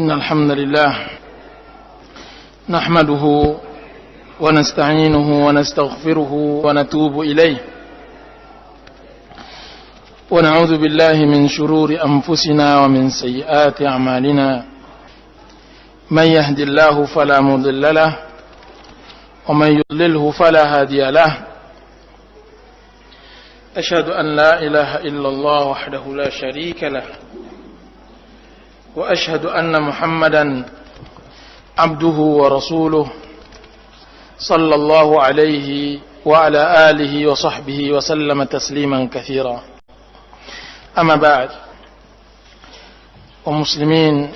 إن الحمد لله نحمده ونستعينه ونستغفره ونتوب إليه ونعوذ بالله من شرور أنفسنا ومن سيئات أعمالنا من يهد الله فلا مضل له ومن يضلله فلا هادي له أشهد أن لا إله إلا الله وحده لا شريك له وأشهد أن محمدا عبده ورسوله صلى الله عليه وعلى آله وصحبه وسلم تسليما كثيرا أما بعد kaum muslimin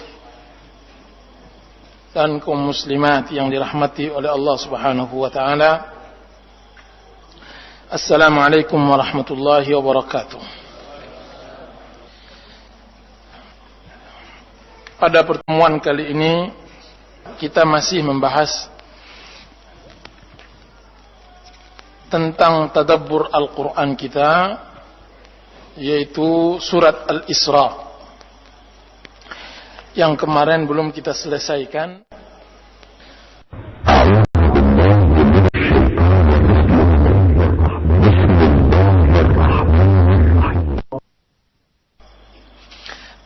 dan kaum muslimat yang dirahmati oleh Allah Subhanahu wa taala, Assalamualaikum warahmatullahi wabarakatuh. Pada pertemuan kali ini kita masih membahas tentang tadabbur Al-Quran kita, yaitu surat Al-Isra yang kemarin belum kita selesaikan.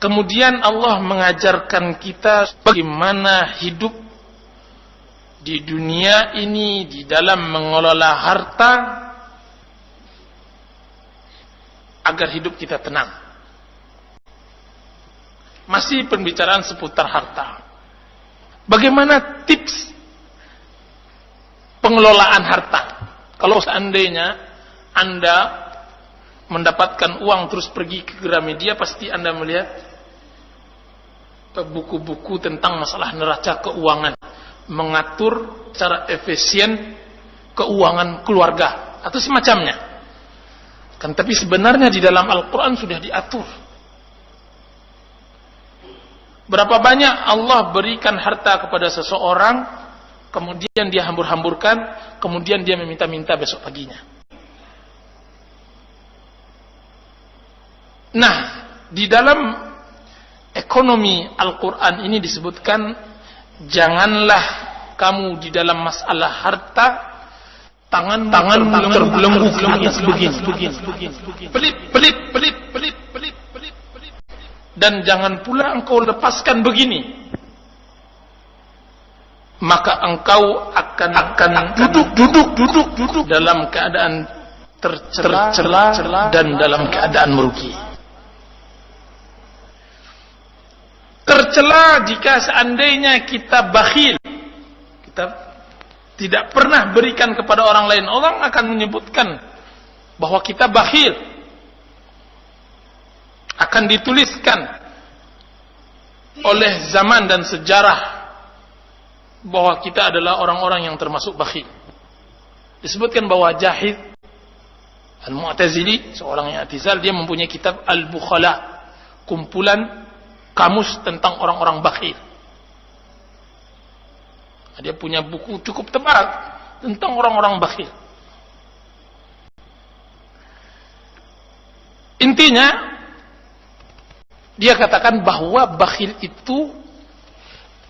Kemudian Allah mengajarkan kita bagaimana hidup di dunia ini di dalam mengelola harta agar hidup kita tenang. Masih pembicaraan seputar harta. Bagaimana tips pengelolaan harta? Kalau seandainya Anda mendapatkan uang terus pergi ke Gramedia, pasti Anda melihat buku-buku tentang masalah neraca keuangan, mengatur secara efisien keuangan keluarga atau semacamnya. Kan tapi sebenarnya di dalam Al-Quran sudah diatur. Berapa banyak Allah berikan harta kepada seseorang, kemudian dia hambur-hamburkan, kemudian dia meminta-minta besok paginya. Nah, di dalam ekonomi Al-Quran ini disebutkan, janganlah kamu di dalam masalah harta tangan terbelenggu begini. Pelit. Dan jangan pula engkau lepaskan begini. Maka engkau akan duduk dalam keadaan tercela dan dalam keadaan merugi. Tercela jika seandainya kita bakhil, kita tidak pernah berikan kepada orang lain. Orang akan menyebutkan bahwa kita bakhil, akan dituliskan oleh zaman dan sejarah bahwa kita adalah orang-orang yang termasuk bakhil. Disebutkan bahwa Jahid Al-Mu'tazili, seorang yang i'tizal, dia mempunyai kitab Al-Bukhala, kumpulan kamus tentang orang-orang bakhil. Dia punya buku cukup tebal tentang orang-orang bakhil. Intinya, dia katakan bahwa bakhil itu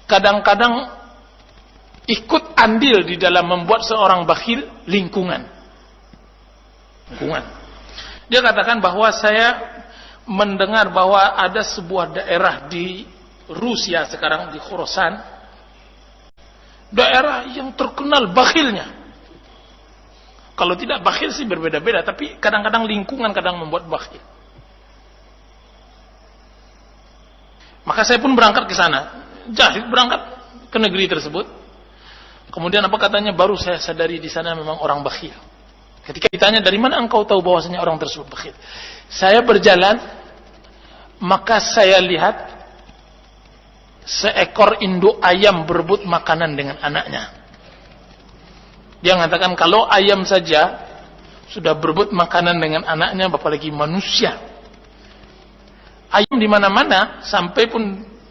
kadang-kadang ikut andil di dalam membuat seorang bakhil lingkungan. Dia katakan bahwa saya mendengar bahwa ada sebuah daerah di Rusia sekarang, di Khorasan, daerah yang terkenal bakhilnya. Kalau tidak bakhil sih berbeda-beda, tapi kadang-kadang lingkungan kadang membuat bakhil. Maka saya pun berangkat ke sana. Jahid berangkat ke negeri tersebut. Kemudian apa katanya, baru saya sadari di sana memang orang bakhil. Ketika ditanya, dari mana engkau tahu bahwasanya orang tersebut bakhil? Saya berjalan, maka saya lihat seekor induk ayam berebut makanan dengan anaknya. Dia mengatakan, kalau ayam saja sudah berebut makanan dengan anaknya, apalagi manusia. Ayam di mana-mana, sampai pun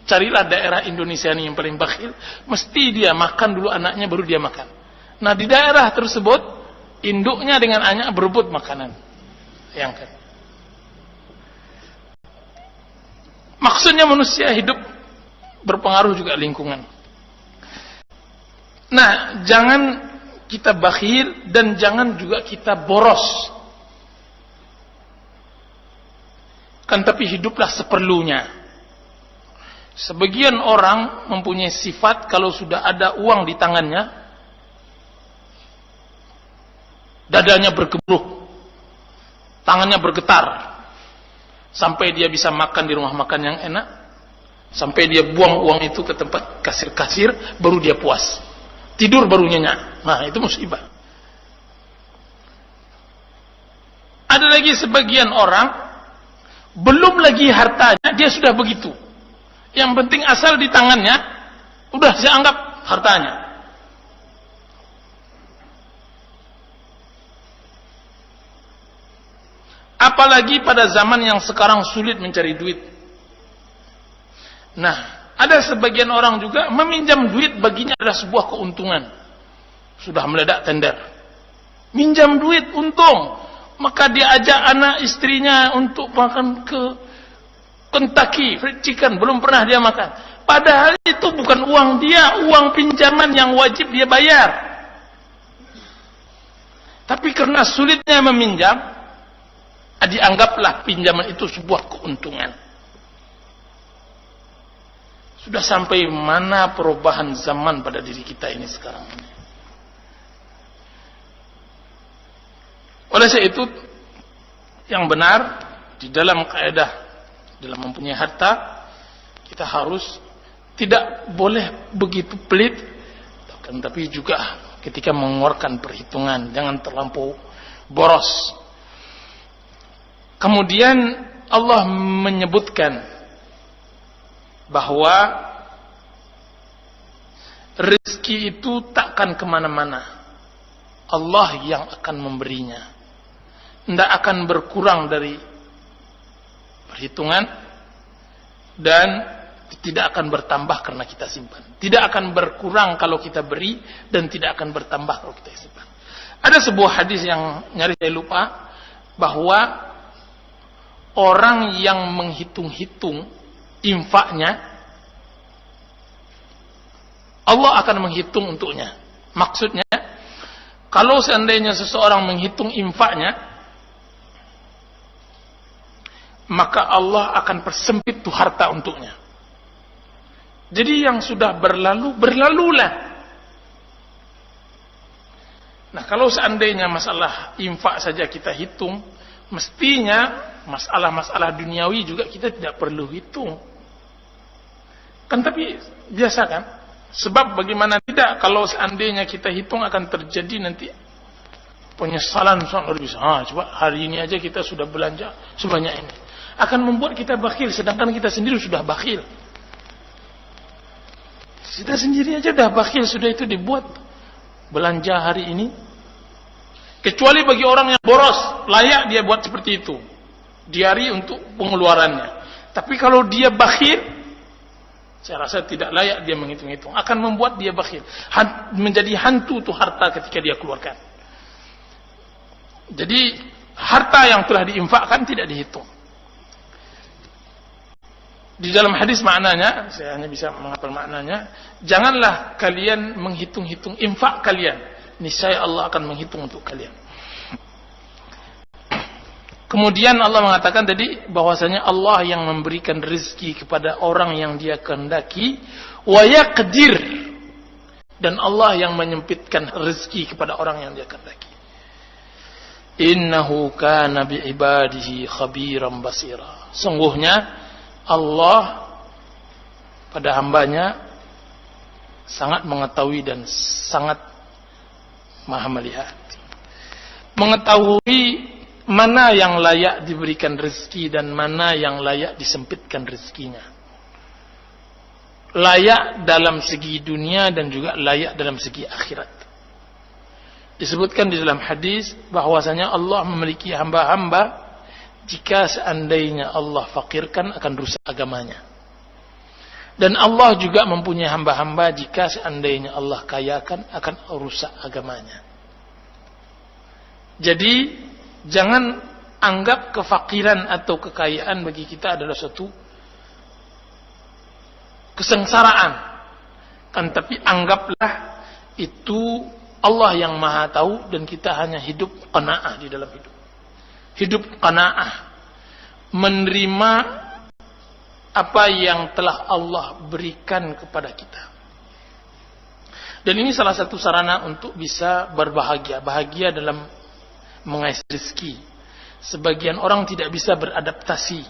carilah daerah Indonesia ini yang paling bakhil, mesti dia makan dulu anaknya baru dia makan. Nah, di daerah tersebut induknya dengan anaknya berebut makanan. Bayangkan. Maksudnya manusia hidup berpengaruh juga lingkungan. Nah, jangan kita bakhil dan jangan juga kita boros. Kan tapi hiduplah seperlunya. Sebagian orang mempunyai sifat kalau sudah ada uang di tangannya, dadanya bergemuruh, tangannya bergetar, sampai dia bisa makan di rumah makan yang enak, sampai dia buang uang itu ke tempat kasir-kasir, baru dia puas. Tidur baru nyenyak. Nah, itu musibah. Ada lagi sebagian orang, belum lagi hartanya, dia sudah begitu. Yang penting asal di tangannya, udah saya anggap hartanya. Apalagi pada zaman yang sekarang sulit mencari duit. Nah, ada sebagian orang juga meminjam duit baginya adalah sebuah keuntungan. Sudah meledak tender. Minjam duit untung. Maka dia ajak anak istrinya untuk makan ke Kentucky Fried Chicken. Belum pernah dia makan. Padahal itu bukan uang dia. Uang pinjaman yang wajib dia bayar. Tapi karena sulitnya meminjam, dianggaplah pinjaman itu sebuah keuntungan. Sudah sampai mana perubahan zaman pada diri kita ini sekarang. Oleh sebab itu, yang benar di dalam kaidah dalam mempunyai harta, kita harus tidak boleh begitu pelit, tapi juga ketika mengeluarkan perhitungan, jangan terlampau boros. Kemudian Allah menyebutkan bahwa rezeki itu takkan kemana-mana. Allah yang akan memberinya. Tidak akan berkurang dari perhitungan dan tidak akan bertambah karena kita simpan. Tidak akan berkurang kalau kita beri dan tidak akan bertambah kalau kita simpan. Ada sebuah hadis yang nyaris saya lupa, bahwa orang yang menghitung-hitung infaknya, Allah akan menghitung untuknya. Maksudnya, kalau seandainya seseorang menghitung infaknya, maka Allah akan persempit tuh harta untuknya. Jadi yang sudah berlalu, berlalulah. Nah, kalau seandainya masalah infak saja kita hitung, mestinya masalah-masalah duniawi juga kita tidak perlu hitung. Kan tapi biasa kan? Sebab bagaimana tidak, kalau seandainya kita hitung akan terjadi nanti penyesalan luar biasa. Coba hari ini aja kita sudah belanja sebanyak ini. Akan membuat kita bakhil, sedangkan kita sendiri sudah bakhil. Kita sendiri aja sudah bakhil, sudah itu dibuat belanja hari ini. Kecuali bagi orang yang boros, layak dia buat seperti itu. Diari untuk pengeluarannya. Tapi kalau dia bakhil, saya rasa tidak layak dia menghitung-hitung. Akan membuat dia bakhil. Menjadi hantu tuh harta ketika dia keluarkan. Jadi harta yang telah diinfakkan tidak dihitung. Di dalam hadis maknanya, saya hanya bisa menghafal maknanya, janganlah kalian menghitung-hitung infak kalian. Niscaya Allah akan menghitung untuk kalian. Kemudian Allah mengatakan tadi bahwasanya Allah yang memberikan rezeki kepada orang yang Dia kehendaki, wa yaqdir, dan Allah yang menyempitkan rezeki kepada orang yang Dia kehendaki. Innahu kana bi ibadihi khabiran basira. Sungguhnya Allah pada hambanya sangat mengetahui dan sangat maha melihat. Mengetahui mana yang layak diberikan rezeki dan mana yang layak disempitkan rezekinya. Layak dalam segi dunia dan juga layak dalam segi akhirat. Disebutkan di dalam hadis bahwasanya Allah memiliki hamba-hamba, jika seandainya Allah fakirkan akan rusak agamanya. Dan Allah juga mempunyai hamba-hamba, jika seandainya Allah kayakan akan rusak agamanya. Jadi jangan anggap kefakiran atau kekayaan bagi kita adalah suatu kesengsaraan. Kan tapi anggaplah itu Allah yang Maha tahu dan kita hanya hidup qanaah di dalam hidup. Hidup qanaah, menerima apa yang telah Allah berikan kepada kita. Dan ini salah satu sarana untuk bisa berbahagia, bahagia dalam mengais rezeki. Sebagian orang tidak bisa beradaptasi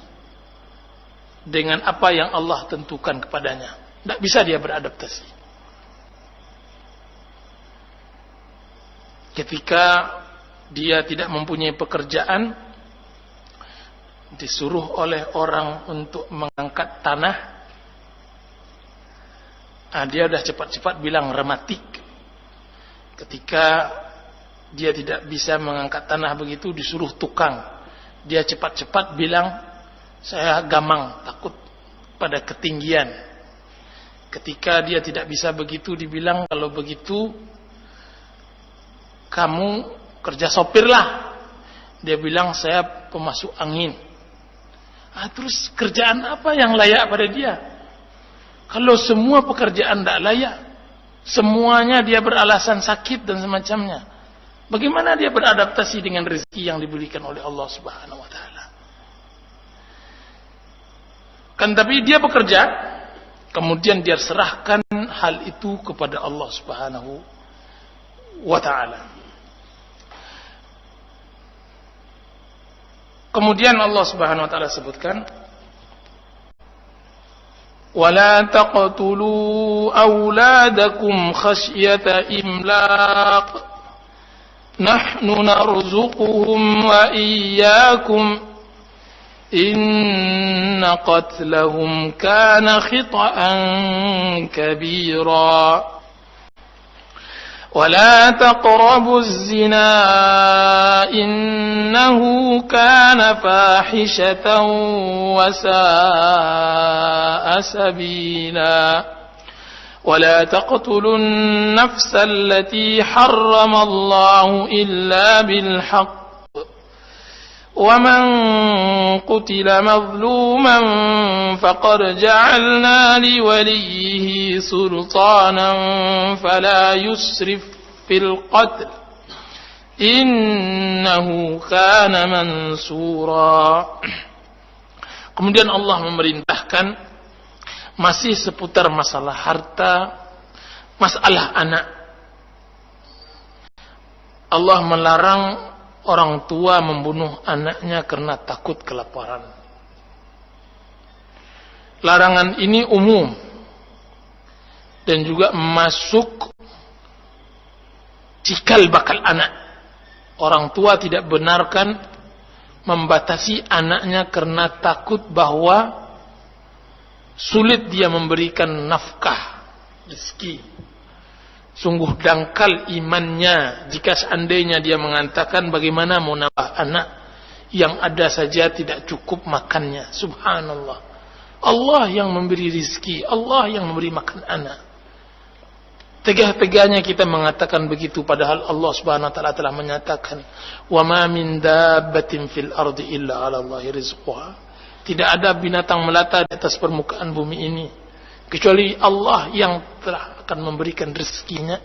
dengan apa yang Allah tentukan kepadanya. Tidak bisa dia beradaptasi. Ketika dia tidak mempunyai pekerjaan, disuruh oleh orang untuk mengangkat tanah, dia sudah cepat-cepat bilang rematik. Ketika dia tidak bisa mengangkat tanah begitu, disuruh tukang, dia cepat-cepat bilang saya gamang, takut pada ketinggian. Ketika dia tidak bisa begitu, dibilang kalau begitu kamu kerja sopir lah. Dia bilang saya pemasuk angin. Terus kerjaan apa yang layak pada dia? Kalau semua pekerjaan tidak layak, semuanya dia beralasan sakit dan semacamnya, bagaimana dia beradaptasi dengan rezeki yang diberikan oleh Allah Subhanahu wa taala? Kan tapi dia bekerja, kemudian dia serahkan hal itu kepada Allah Subhanahu wa taala. Kemudian Allah Subhanahu wa taala sebutkan, وَلَا تَقْتُلُوا أَوْلَادَكُمْ خَشْيَةَ إِمْلَاقٍ نَحْنُ نَرْزُقُهُمْ وَإِيَّاكُمْ إِنَّ قَتْلَهُمْ كَانَ خِطْئًا كَبِيرًا وَلَا تَقْرَبُوا الزِّنَا إِنَّهُ كَانَ فَاحِشَةً وَسَاءَ سَبِيلًا وَلَا تَقْتُلُوا النَّفْسَ الَّتِي حَرَّمَ اللَّهُ إِلَّا بِالْحَقِّ وَمَنْ قُتِلَ مَظْلُومًا فَقَدْ جَعَلْنَا لِوَلِيِّهِ سُلْطَانًا فَلَا يُسْرِفْ فِي الْقَتْلِ إِنَّهُ كَانَ مَنْصُورًا. Kemudian Allah memerintahkan masih seputar masalah harta, masalah anak. Allah melarang orang tua membunuh anaknya karena takut kelaparan. Larangan ini umum dan juga masuk cikal bakal anak. Orang tua tidak benarkan membatasi anaknya karena takut bahwa sulit dia memberikan nafkah, rezeki. Sungguh dangkal imannya jika seandainya dia mengatakan bagaimana mau nambah anak yang ada saja tidak cukup makannya. Subhanallah. Allah yang memberi rizki, Allah yang memberi makan anak. Tegah-tegahnya kita mengatakan begitu, padahal Allah Subhanahu wa taala telah menyatakan, "Wa ma min dabbatin fil ardi illa 'ala Allahi rizquha." Tidak ada binatang melata di atas permukaan bumi ini kecuali Allah yang telah akan memberikan rezekinya.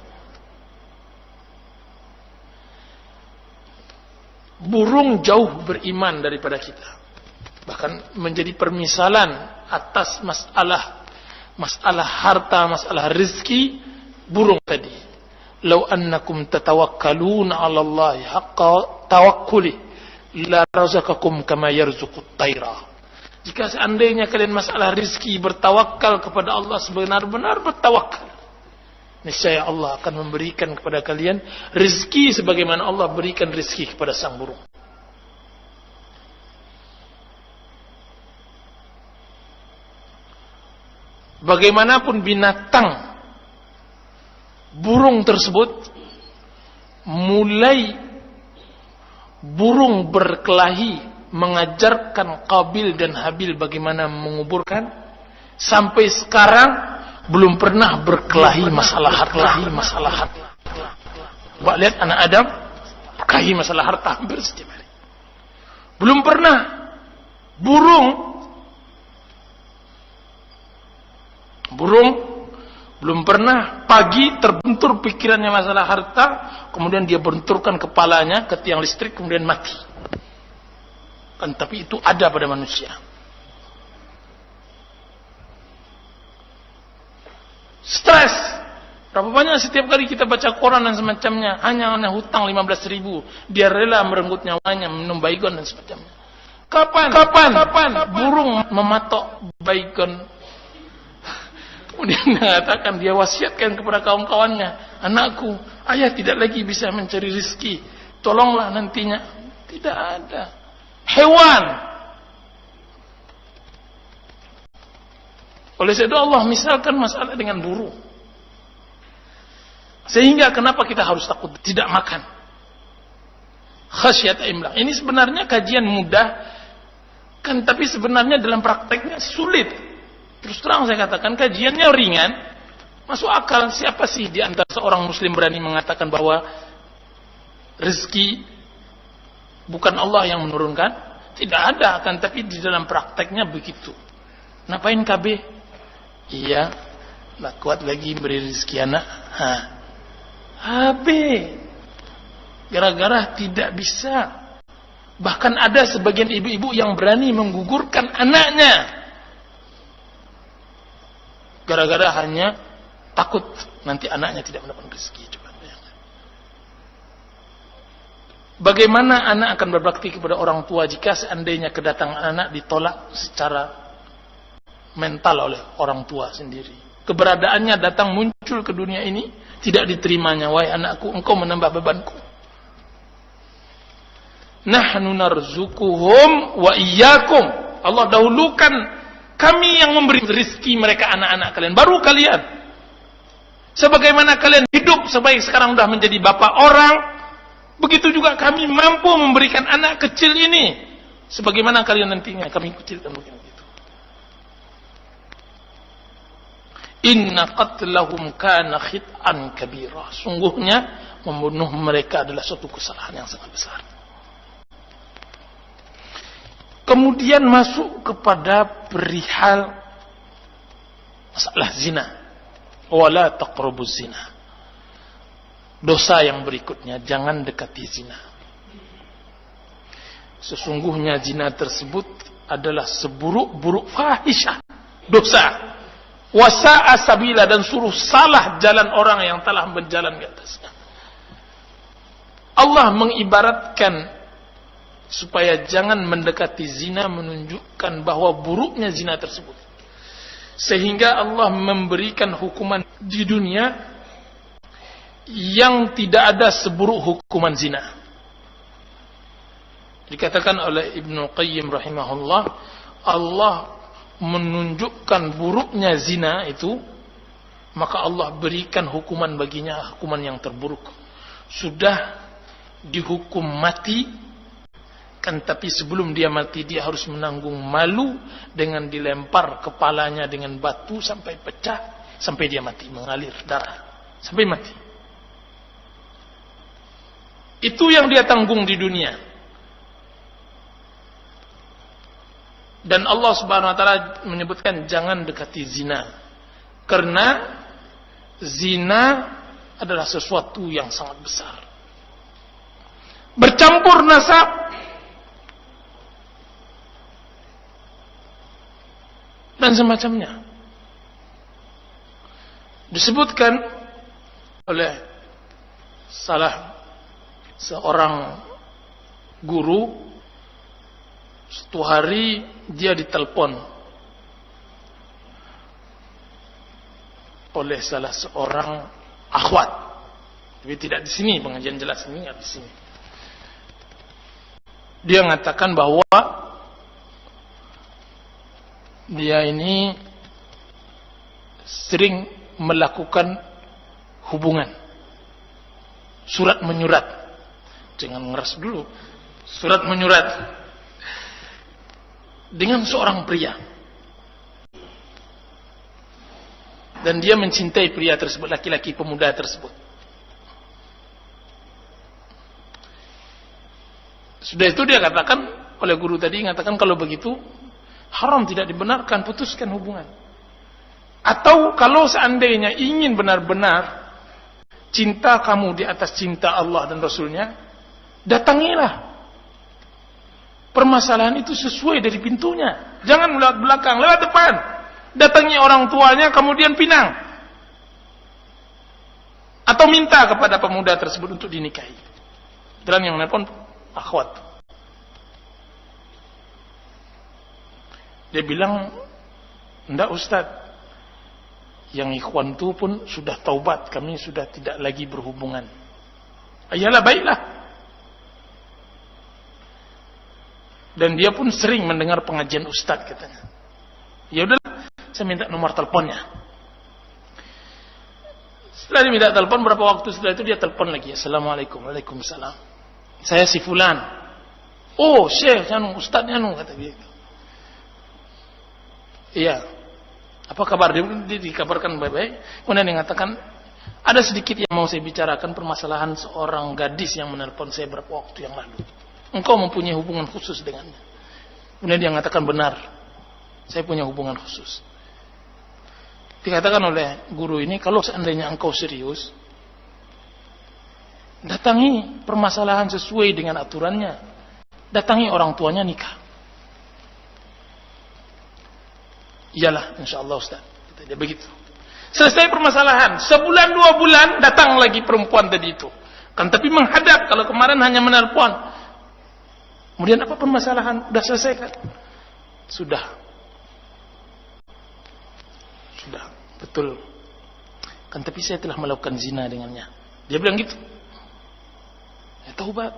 Burung jauh beriman daripada kita. Bahkan menjadi permisalan atas masalah harta, masalah rezeki, burung tadi. Lau annakum tatawakkaluna 'ala Allahi haqqa tawakkuli la razaqakum kama yarzuqut tayra. Jika seandainya kalian masalah rizki bertawakal kepada Allah sebenar-benar bertawakal, niscaya Allah akan memberikan kepada kalian rizki sebagaimana Allah berikan rizki kepada sang burung. Bagaimanapun binatang, burung tersebut, mulai burung berkelahi mengajarkan Qabil dan Habil bagaimana menguburkan, sampai sekarang belum pernah berkelahi masalah harta. Coba lihat anak Adam berkelahi masalah harta hampir setiap hari. Belum pernah burung Burung belum pernah pagi terbentur pikirannya masalah harta, kemudian dia benturkan kepalanya ke tiang listrik, kemudian mati. Kan tapi itu ada pada manusia. Stres. Berapa banyak setiap kali kita baca koran dan semacamnya, hanya hutang 15.000, dia rela merenggut nyawanya, minum baygon dan semacamnya. Kapan burung mematok baygon? Kemudian mengatakan, dia wasiatkan kepada kawan-kawannya, anakku, ayah tidak lagi bisa mencari rezeki, tolonglah nantinya. Tidak ada. Hewan. Oleh sebab itu Allah misalkan masalah dengan burung. Sehingga kenapa kita harus takut tidak makan? Khasyat imlaq. Ini sebenarnya kajian mudah, kan, tapi sebenarnya dalam prakteknya sulit. Terus terang saya katakan kajiannya ringan, masuk akal. Siapa sih di antara seorang muslim berani mengatakan bahwa rezeki bukan Allah yang menurunkan? Tidak ada, kan, tapi di dalam prakteknya begitu. Ngapain KB? Iya, lah kuat lagi beri rezeki anak. HB. Gara-gara tidak bisa. Bahkan ada sebagian ibu-ibu yang berani menggugurkan anaknya. Gara-gara hanya takut nanti anaknya tidak mendapatkan rezeki. Coba bayangkan. Bagaimana anak akan berbakti kepada orang tua jika seandainya kedatangan anak ditolak secara mental oleh orang tua sendiri? Keberadaannya datang muncul ke dunia ini, tidak diterimanya. Wahai anakku, engkau menambah bebanku. Nahnu narzukuhum wa iyyakum. Allah dahulukan, kami yang memberi rezeki mereka anak-anak kalian, baru kalian. Sebagaimana kalian hidup sebaik sekarang sudah menjadi bapak orang, begitu juga kami mampu memberikan anak kecil ini. Sebagaimana kalian nantinya kami kecilkan begitu. Inna qatlahum kana khit'an kabira. Sungguhnya membunuh mereka adalah suatu kesalahan yang sangat besar. Kemudian masuk kepada perihal masalah zina. Wala taqrabuz zina. Dosa yang berikutnya, jangan dekati zina. Sesungguhnya zina tersebut adalah seburuk-buruk fahisyah, dosa. Wasa'a sabila, dan suruh salah jalan orang yang telah berjalan di atasnya. Allah mengibaratkan supaya jangan mendekati zina, menunjukkan bahwa buruknya zina tersebut. Sehingga Allah memberikan hukuman di dunia yang tidak ada seburuk hukuman zina. Dikatakan oleh Ibnu Qayyim rahimahullah, Allah menunjukkan buruknya zina itu, maka Allah berikan hukuman baginya, hukuman yang terburuk. Sudah dihukum mati, kan, tapi sebelum dia mati dia harus menanggung malu dengan dilempar kepalanya dengan batu sampai pecah, sampai dia mati, mengalir darah sampai mati. Itu yang dia tanggung di dunia. Dan Allah Subhanahu wa taala menyebutkan jangan dekati zina. Karena zina adalah sesuatu yang sangat besar. Bercampur nasab dan semacamnya. Disebutkan oleh salah seorang guru, suatu hari dia ditelepon oleh salah seorang akhwat, tapi tidak di sini pengajian jelas ini, nggak di sini. Dia mengatakan bahwa dia ini sering melakukan hubungan surat menyurat, jangan ngeras dulu, surat menyurat dengan seorang pria, dan dia mencintai pria tersebut, laki-laki pemuda tersebut. Sudah itu dia katakan oleh guru tadi, mengatakan kalau begitu haram, tidak dibenarkan, putuskan hubungan. Atau kalau seandainya ingin benar-benar cinta kamu di atas cinta Allah dan Rasulnya, datangilah permasalahan itu sesuai dari pintunya. Jangan lewat belakang, lewat depan. Datangi orang tuanya, kemudian pinang. Atau minta kepada pemuda tersebut untuk dinikahi. Dan yang nelpon akhwat. Dia bilang, enggak Ustaz, yang ikhwan itu pun sudah taubat, kami sudah tidak lagi berhubungan. Ayalah, baiklah. Dan dia pun sering mendengar pengajian Ustaz katanya. Ya udahlah, saya minta nomor teleponnya. Setelah dia minta telepon, berapa waktu setelah itu dia telepon lagi. Assalamualaikum. Waalaikumsalam. Saya si fulan. Oh, Syekh anu, Ustaz anu, kata dia. Iya. Apa kabar? Dia dikabarkan baik-baik. Kemudian dia mengatakan, ada sedikit yang mau saya bicarakan, permasalahan seorang gadis yang menelpon saya beberapa waktu yang lalu. Engkau mempunyai hubungan khusus dengannya. Kemudian dia mengatakan, benar, saya punya hubungan khusus. Dikatakan oleh guru ini, kalau seandainya engkau serius, datangi permasalahan sesuai dengan aturannya. Datangi orang tuanya, nikah. Iyalah, insyaAllah Ustaz. Dia begitu. Selesai permasalahan. Sebulan, 2 bulan, datang lagi perempuan tadi itu. Kan tapi menghadap, kalau kemarin hanya menelpon. Kemudian apa permasalahan? Sudah selesai kan? Sudah. Betul. Kan tapi saya telah melakukan zina dengannya. Dia bilang gitu. Ya, taubat.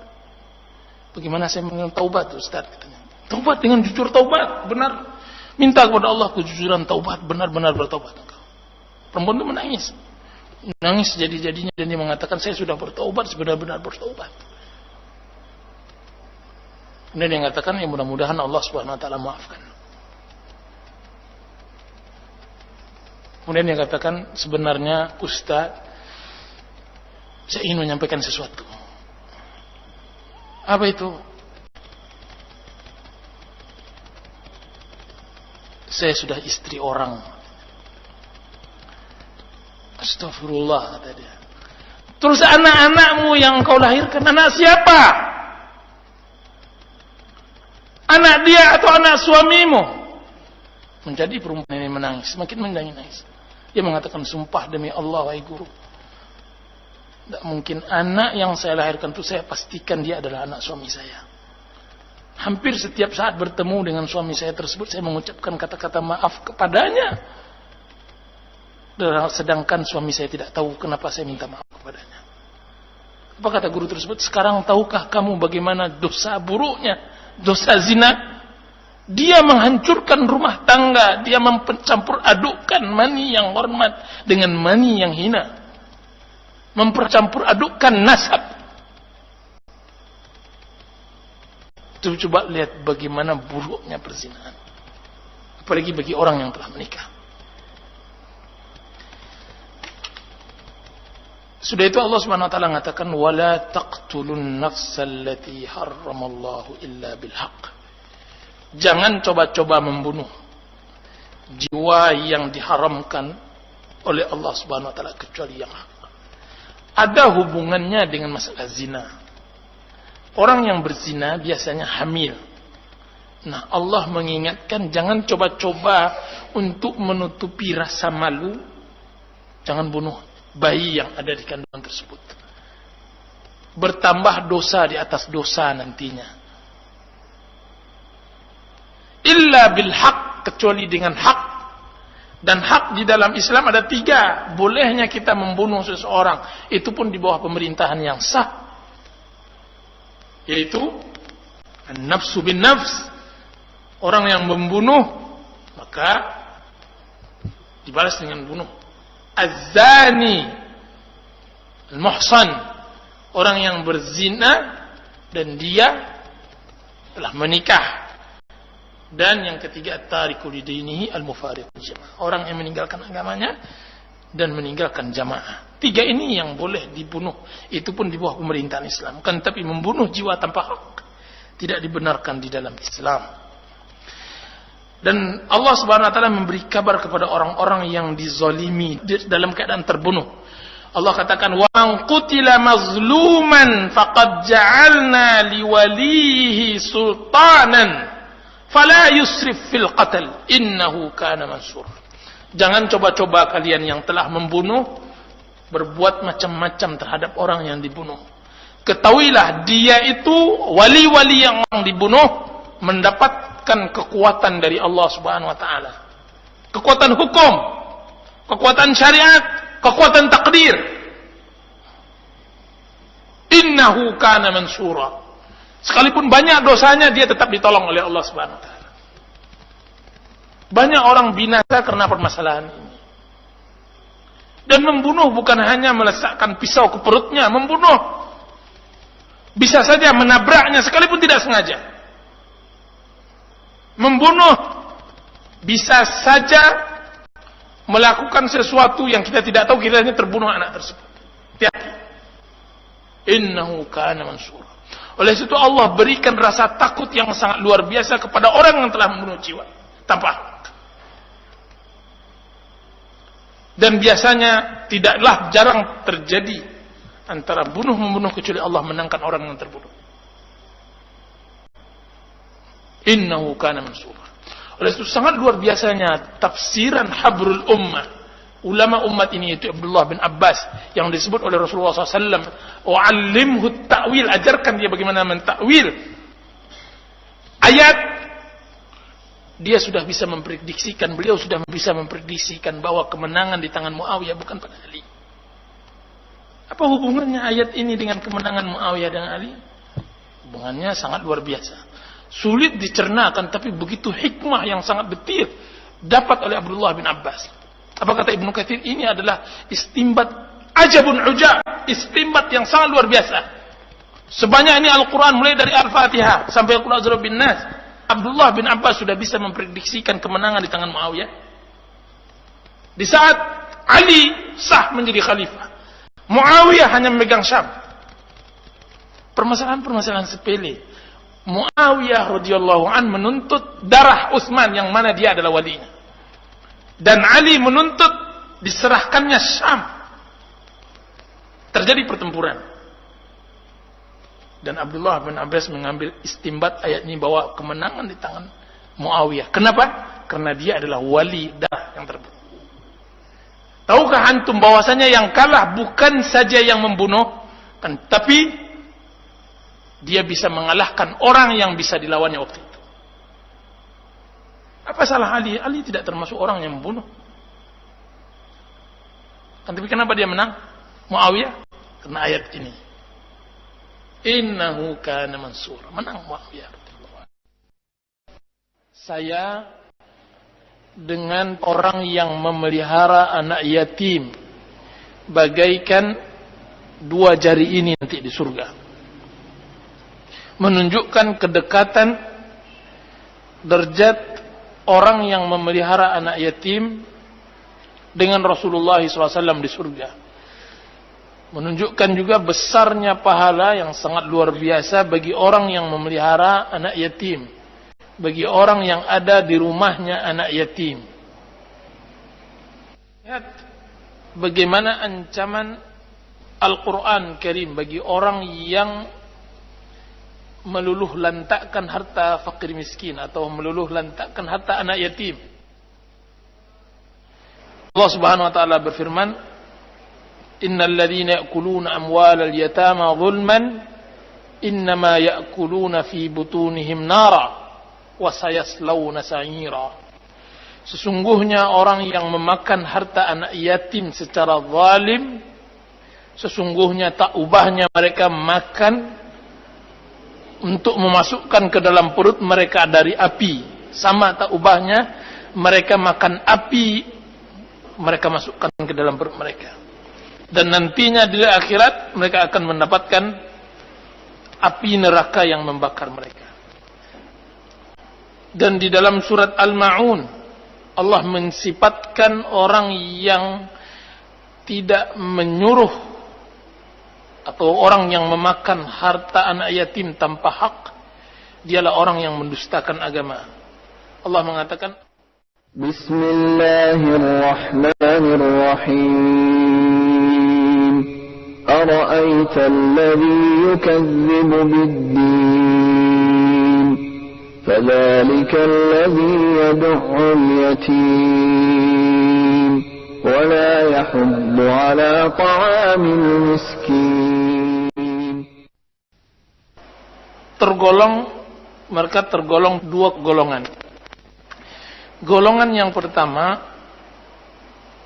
Bagaimana saya mengenal taubat Ustaz? Katanya. Taubat dengan jujur, taubat. Benar. Minta kepada Allah kejujuran, taubat, benar-benar bertaubat engkau. Perempuan itu menangis. Menangis jadi-jadinya dan dia mengatakan, saya sudah bertaubat, benar-benar bertaubat. Kemudian dia mengatakan, ya mudah-mudahan Allah Subhanahu wa taala maafkan. Kemudian dia katakan, sebenarnya Ustaz, saya ingin menyampaikan sesuatu. Apa itu? Saya sudah istri orang. Astagfirullah, kata dia. Terus anak-anakmu yang kau lahirkan, anak siapa? Anak dia atau anak suamimu? Menjadi perempuan ini menangis, semakin menangis. Dia mengatakan, sumpah demi Allah, wahai guru, tidak mungkin anak yang saya lahirkan itu saya pastikan dia adalah anak suami saya. Hampir setiap saat bertemu dengan suami saya tersebut, saya mengucapkan kata-kata maaf kepadanya. Sedangkan suami saya tidak tahu kenapa saya minta maaf kepadanya. Apa kata guru tersebut? Sekarang tahukah kamu bagaimana dosa buruknya, dosa zina? Dia menghancurkan rumah tangga, dia mempercampur adukkan mani yang hormat dengan mani yang hina. Mempercampur adukkan nasab. Coba lihat bagaimana buruknya perzinahan. Apalagi bagi orang yang telah menikah. Sudah itu Allah Subhanahu wa taala mengatakan, wala taqtulun nafsal lati harramallahu illa bil haqq. Jangan coba-coba membunuh jiwa yang diharamkan oleh Allah Subhanahu wa taala kecuali yang hak. Ada hubungannya dengan masalah zina. Orang yang berzina biasanya hamil. Nah, Allah mengingatkan jangan coba-coba untuk menutupi rasa malu. Jangan bunuh bayi yang ada di kandungan tersebut. Bertambah dosa di atas dosa nantinya. Illa bil haq, kecuali dengan hak. Dan hak di dalam Islam ada 3. Bolehnya kita membunuh seseorang, itu pun di bawah pemerintahan yang sah. Yaitu an-nafsu bin nafs. Orang yang membunuh maka dibalas dengan bunuh. Az-zani al-muhsan, orang yang berzina dan dia telah menikah. Dan yang ketiga, at-tariku lidinihi al-mufariqul jamaah, orang yang meninggalkan agamanya dan meninggalkan jamaah. 3 ini yang boleh dibunuh, itu pun di bawah pemerintahan Islam. Kan tapi membunuh jiwa tanpa hak tidak dibenarkan di dalam Islam. Dan Allah Subhanahu wa taala memberi kabar kepada orang-orang yang dizalimi dalam keadaan terbunuh. Allah katakan, "Wa man qutila mazluman faqad ja'alna liwalihi sultanan fala yusrif fil qatl innahu kana mansur." Jangan coba-coba kalian yang telah membunuh berbuat macam-macam terhadap orang yang dibunuh. Ketahuilah dia itu wali-wali yang orang dibunuh mendapatkan kekuatan dari Allah Subhanahu wa taala. Kekuatan hukum, kekuatan syariat, kekuatan takdir. Innahu kana mansura. Sekalipun banyak dosanya, dia tetap ditolong oleh Allah Subhanahu wa taala. Banyak orang binasa karena permasalahan ini. Dan membunuh bukan hanya meletakkan pisau ke perutnya, membunuh bisa saja menabraknya sekalipun tidak sengaja. Membunuh bisa saja melakukan sesuatu yang kita tidak tahu, kiranya terbunuh anak tersebut. Hati-hati. Innahu kana mansura. Oleh itu Allah berikan rasa takut yang sangat luar biasa kepada orang yang telah membunuh jiwa tanpa hak. Dan biasanya tidaklah jarang terjadi antara bunuh-membunuh kecuali Allah menangkan orang yang terbunuh. Innahu kana mansura. Oleh itu sangat luar biasanya tafsiran habrul ummah. Ulama umat ini yaitu Abdullah bin Abbas yang disebut oleh Rasulullah SAW, "Wa'allimhu ta'wil," ajarkan dia bagaimana mentakwil ayat. Dia sudah bisa memprediksikan, beliau sudah bisa memprediksikan bahwa kemenangan di tangan Muawiyah bukan pada Ali. Apa hubungannya ayat ini dengan kemenangan Muawiyah dan Ali? Hubungannya sangat luar biasa. Sulit dicernakan, tapi begitu hikmah yang sangat detil dapat oleh Abdullah bin Abbas. Apa kata Ibnu Katsir? Ini adalah istimbat ajabun ujab, istimbat yang sangat luar biasa. Sebanyak ini Al-Quran mulai dari Al-Fatihah sampai Qul a'udzu birabbin nas. Abdullah bin Abbas sudah bisa memprediksikan kemenangan di tangan Muawiyah. Di saat Ali sah menjadi khalifah, Muawiyah hanya memegang Syam. Permasalahan-permasalahan sepele. Muawiyah radhiyallahu an menuntut darah Utsman yang mana dia adalah walinya. Dan Ali menuntut diserahkannya Syam. Terjadi pertempuran. Dan Abdullah bin Abbas mengambil istimbat ayat ini bahwa kemenangan di tangan Muawiyah. Kenapa? Karena dia adalah wali darah yang terbunuh. Tahukah antum bahwasanya yang kalah bukan saja yang membunuh, tapi dia bisa mengalahkan orang yang bisa dilawannya waktu itu. Apa salah Ali? Ali tidak termasuk orang yang membunuh. Tapi kenapa dia menang? Muawiyah? Karena ayat ini. Innahu kana mansura. Menang Muawiyah. Saya dengan orang yang memelihara anak yatim bagaikan dua jari ini nanti di surga, menunjukkan kedekatan derajat orang yang memelihara anak yatim dengan Rasulullah SAW di surga, menunjukkan juga besarnya pahala yang sangat luar biasa bagi orang yang memelihara anak yatim, bagi orang yang ada di rumahnya anak yatim. Lihat bagaimana ancaman Al-Quran Karim bagi orang yang meluluh lantakkan harta fakir miskin atau meluluh lantakkan harta anak yatim. Allah Subhanahu wa taala berfirman, "Innal ladzina ya'kuluna amwalal yatama dzulman innama ya'kuluna fi butunihim nara wa sayaslawna sa'ira." Sesungguhnya orang yang memakan harta anak yatim secara zalim, sesungguhnya tak ubahnya mereka makan untuk memasukkan ke dalam perut mereka dari api. Sama tak ubahnya mereka makan api, mereka masukkan ke dalam perut mereka. Dan nantinya di akhirat mereka akan mendapatkan api neraka yang membakar mereka. Dan di dalam surat Al-Ma'un Allah mensifatkan orang yang tidak menyuruh atau orang yang memakan harta anak yatim tanpa hak, dialah orang yang mendustakan agama. Allah mengatakan, Bismillahirrahmanirrahim. Ara'aita alladhi yukazzibu bid-din, fadhalika alladhi yad'ul yatim, wa la yahuddu ala ta'amil miskin. Mereka tergolong dua golongan. Golongan yang pertama,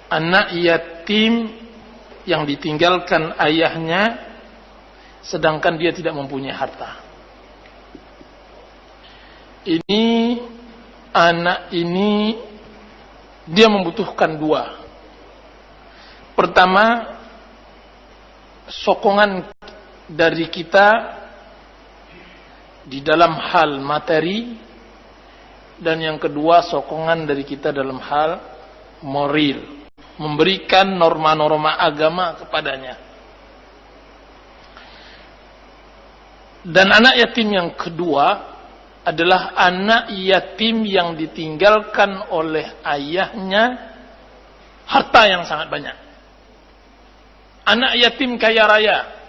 anak yatim yang ditinggalkan ayahnya sedangkan dia tidak mempunyai harta. Anak ini dia membutuhkan dua. Pertama, sokongan dari kita di dalam hal materi, dan yang kedua sokongan dari kita dalam hal moral, memberikan norma-norma agama kepadanya. Dan anak yatim yang kedua adalah anak yatim yang ditinggalkan oleh ayahnya harta yang sangat banyak. Anak yatim kaya raya.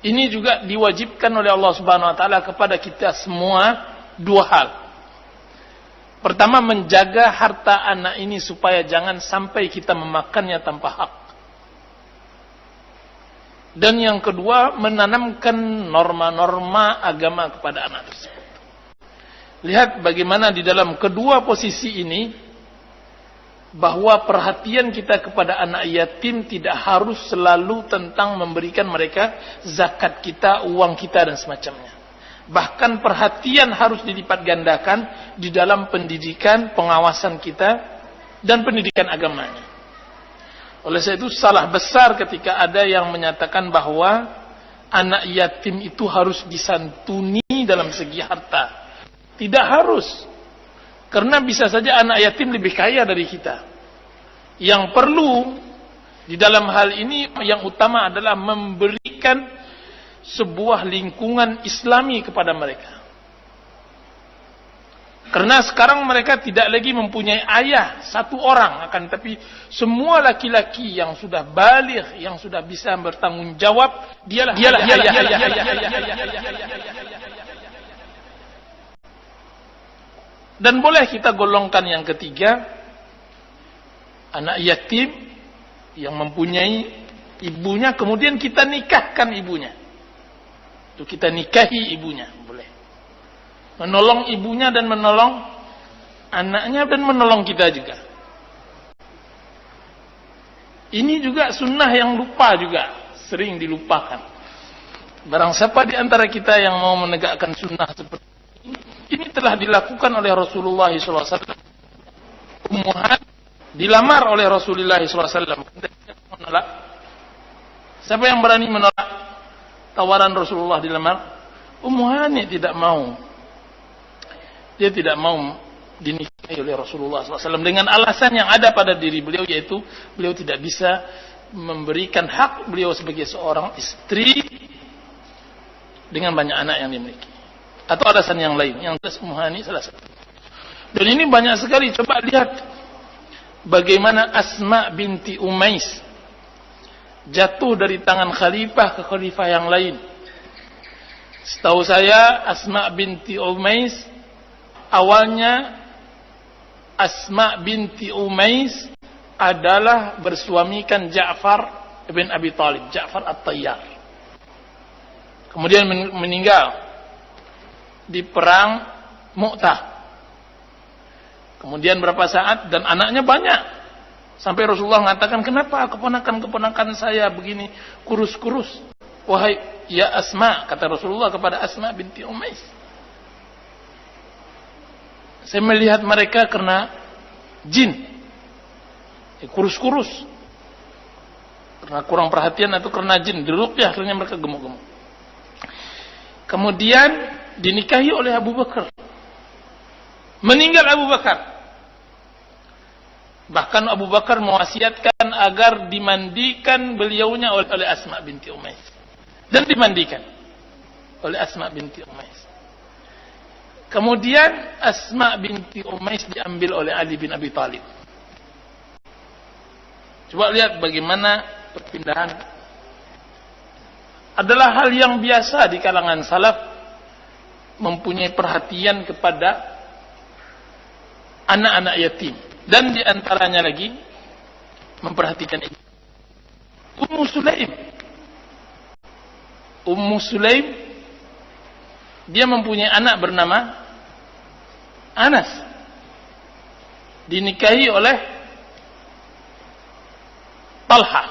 Ini juga diwajibkan oleh Allah Subhanahu wa taala kepada kita semua dua hal. Pertama, menjaga harta anak ini supaya jangan sampai kita memakannya tanpa hak. Dan yang kedua, menanamkan norma-norma agama kepada anak tersebut. Lihat bagaimana di dalam kedua posisi ini, bahwa perhatian kita kepada anak yatim tidak harus selalu tentang memberikan mereka zakat kita, uang kita dan semacamnya. Bahkan perhatian harus dilipat gandakan di dalam pendidikan, pengawasan kita dan pendidikan agamanya. Oleh sebab itu salah besar ketika ada yang menyatakan bahwa anak yatim itu harus disantuni dalam segi harta. Tidak harus. Karena bisa saja anak yatim lebih kaya dari kita. Yang perlu di dalam hal ini yang utama adalah memberikan sebuah lingkungan Islami kepada mereka. Karena sekarang mereka tidak lagi mempunyai ayah satu orang, akan tetapi semua laki-laki yang sudah baligh, yang sudah bisa bertanggung jawab, dialah Dan boleh kita golongkan yang ketiga, anak yatim yang mempunyai ibunya, kemudian kita nikahkan ibunya. Itu kita nikahi ibunya, boleh. Menolong ibunya dan menolong anaknya dan menolong kita juga. Ini juga sunnah yang lupa juga, sering dilupakan. Barang siapa di antara kita yang mau menegakkan sunnah seperti ini telah dilakukan oleh Rasulullah SAW. Ummu Hani dilamar oleh Rasulullah SAW. Menolak. Siapa yang berani menolak tawaran Rasulullah dilamar? Ummu Hani tidak mau. Dia tidak mau dinikahi oleh Rasulullah SAW dengan alasan yang ada pada diri beliau, yaitu beliau tidak bisa memberikan hak beliau sebagai seorang istri dengan banyak anak yang dimiliki. Atau alasan yang lain, yang jelas Ummu Hani salah satu. Dan ini banyak sekali. Coba lihat bagaimana Asma binti Umais jatuh dari tangan khalifah ke khalifah yang lain. Setahu saya Asma binti Umais awalnya Asma binti Umais adalah bersuamikan Ja'far bin Abi Thalib, Ja'far At-Tayyar. Kemudian meninggal di perang Mu'tah. Kemudian berapa saat dan anaknya banyak. Sampai Rasulullah mengatakan, kenapa keponakan-keponakan saya begini kurus-kurus? Wahai ya Asma, kata Rasulullah kepada Asma binti Umais. Saya melihat mereka karena jin. Kurus-kurus. Karena kurang perhatian atau karena jin. Diruqyah akhirnya mereka gemuk-gemuk. Kemudian dinikahi oleh Abu Bakar. Meninggal Abu Bakar. Bahkan Abu Bakar mewasiatkan agar dimandikan beliaunya oleh Asma binti Umais. Dan dimandikan oleh Asma binti Umais. Kemudian Asma binti Umais diambil oleh Ali bin Abi Thalib. Coba lihat bagaimana perpindahan. Adalah hal yang biasa di kalangan salaf mempunyai perhatian kepada anak-anak yatim. Dan di antaranya lagi memperhatikan ini. Ummu Sulaim dia mempunyai anak bernama Anas, dinikahi oleh Talha.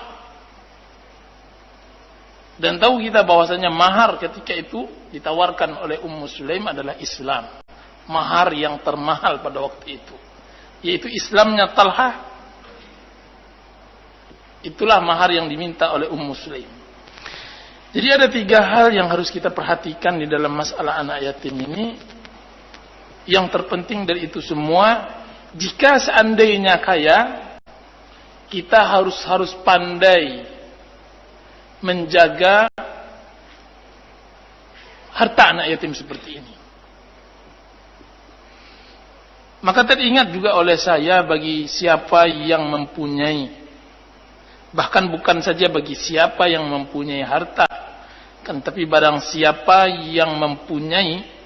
Dan tahu kita bahwasanya mahar ketika itu ditawarkan oleh Ummu Sulaim adalah Islam. Mahar yang termahal pada waktu itu, yaitu Islamnya Talha. Itulah mahar yang diminta oleh Ummu Sulaim. Jadi ada 3 hal yang harus kita perhatikan di dalam masalah anak yatim ini. Yang terpenting dari itu semua, jika seandainya kaya, kita harus pandai menjaga harta anak yatim seperti ini. Maka teringat juga oleh saya bagi siapa yang mempunyai, bahkan bukan saja bagi siapa yang mempunyai harta, kan tapi barang siapa yang mempunyai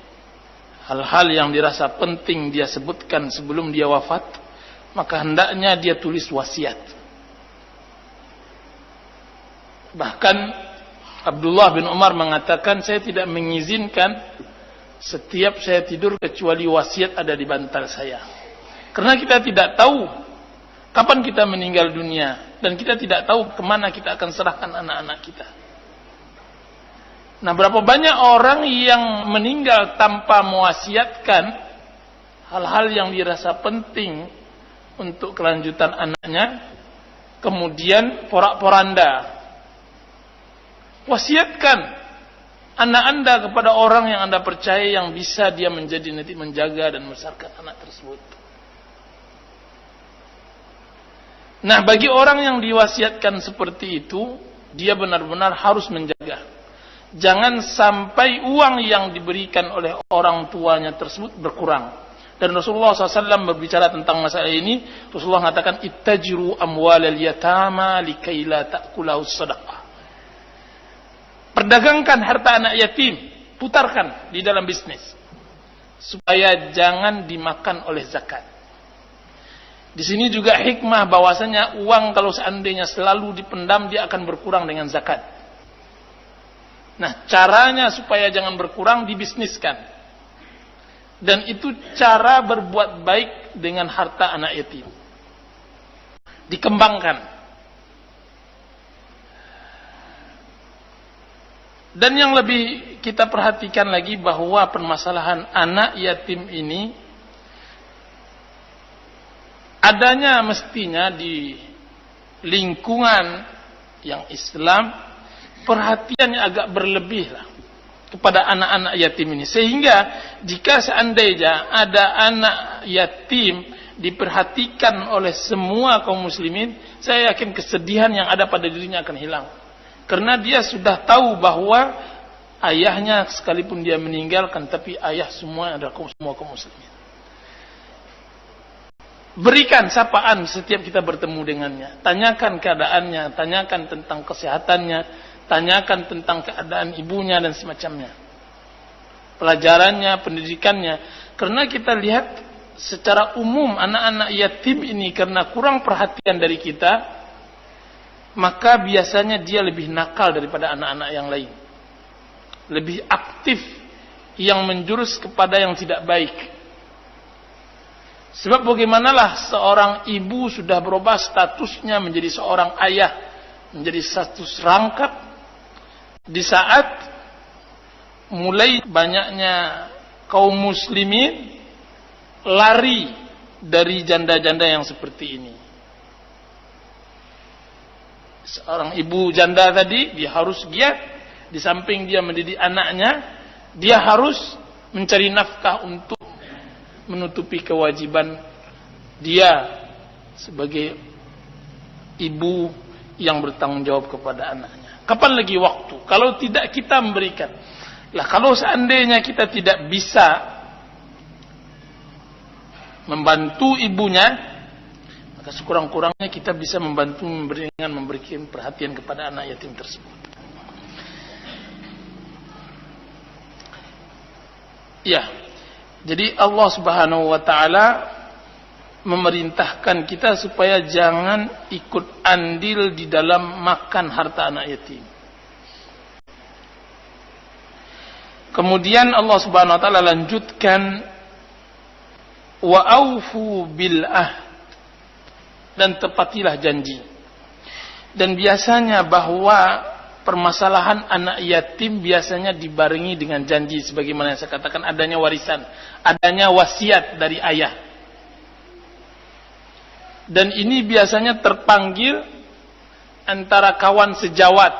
hal-hal yang dirasa penting dia sebutkan sebelum dia wafat, maka hendaknya dia tulis wasiat. Bahkan Abdullah bin Umar mengatakan, saya tidak mengizinkan setiap saya tidur kecuali wasiat ada di bantal saya. Karena kita tidak tahu kapan kita meninggal dunia, dan kita tidak tahu kemana kita akan serahkan anak-anak kita. Nah, berapa banyak orang yang meninggal tanpa mewasiatkan hal-hal yang dirasa penting untuk kelanjutan anaknya, kemudian porak-poranda. Wasiatkan anak Anda kepada orang yang Anda percaya, yang bisa dia menjadi nanti menjaga dan membesarkan anak tersebut. Nah, bagi orang yang diwasiatkan seperti itu, dia benar-benar harus menjaga. Jangan sampai uang yang diberikan oleh orang tuanya tersebut berkurang. Dan Rasulullah SAW berbicara tentang masalah ini. Rasulullah mengatakan, ittajiru amwalal yatama likai la ta'kulahu sadaqah. Perdagangkan harta anak yatim, putarkan di dalam bisnis, supaya jangan dimakan oleh zakat. Di sini juga hikmah bahwasanya uang kalau seandainya selalu dipendam, dia akan berkurang dengan zakat. Nah, caranya supaya jangan berkurang, dibisniskan. Dan itu cara berbuat baik dengan harta anak yatim. Dikembangkan. Dan yang lebih kita perhatikan lagi bahwa permasalahan anak yatim ini adanya mestinya di lingkungan yang Islam, perhatiannya agak berlebih lah kepada anak-anak yatim ini. Sehingga jika seandainya ada anak yatim diperhatikan oleh semua kaum muslimin, saya yakin kesedihan yang ada pada dirinya akan hilang. Karena dia sudah tahu bahwa ayahnya sekalipun dia meninggalkan, tapi ayah semua adalah semua kaum muslimin. Berikan sapaan setiap kita bertemu dengannya. Tanyakan keadaannya, tanyakan tentang kesehatannya, tanyakan tentang keadaan ibunya dan semacamnya. Pelajarannya, pendidikannya. Karena kita lihat secara umum anak-anak yatim ini karena kurang perhatian dari kita, maka biasanya dia lebih nakal daripada anak-anak yang lain. Lebih aktif, yang menjurus kepada yang tidak baik. Sebab bagaimanalah seorang ibu sudah berubah statusnya menjadi seorang ayah, menjadi status rangkap, di saat mulai banyaknya kaum muslimin lari dari janda-janda yang seperti ini. Seorang ibu janda tadi, dia harus giat, di samping dia mendidik anaknya, dia harus mencari nafkah untuk menutupi kewajiban dia sebagai ibu yang bertanggung jawab kepada anaknya. Kapan lagi waktu? Kalau tidak kita memberikan. Lah, kalau seandainya kita tidak bisa membantu ibunya, maka sekurang-kurangnya kita bisa membantu dengan memberikan perhatian kepada anak yatim tersebut. Ya, jadi Allah Subhanahu wa taala memerintahkan kita supaya jangan ikut andil di dalam makan harta anak yatim. Kemudian Allah Subhanahu wa taala lanjutkan, wa aufu bil ahd, dan tepatilah janji. Dan biasanya bahwa permasalahan anak yatim biasanya dibarengi dengan janji, sebagaimana yang saya katakan, adanya warisan, adanya wasiat dari ayah. Dan ini biasanya terpanggil antara kawan sejawat,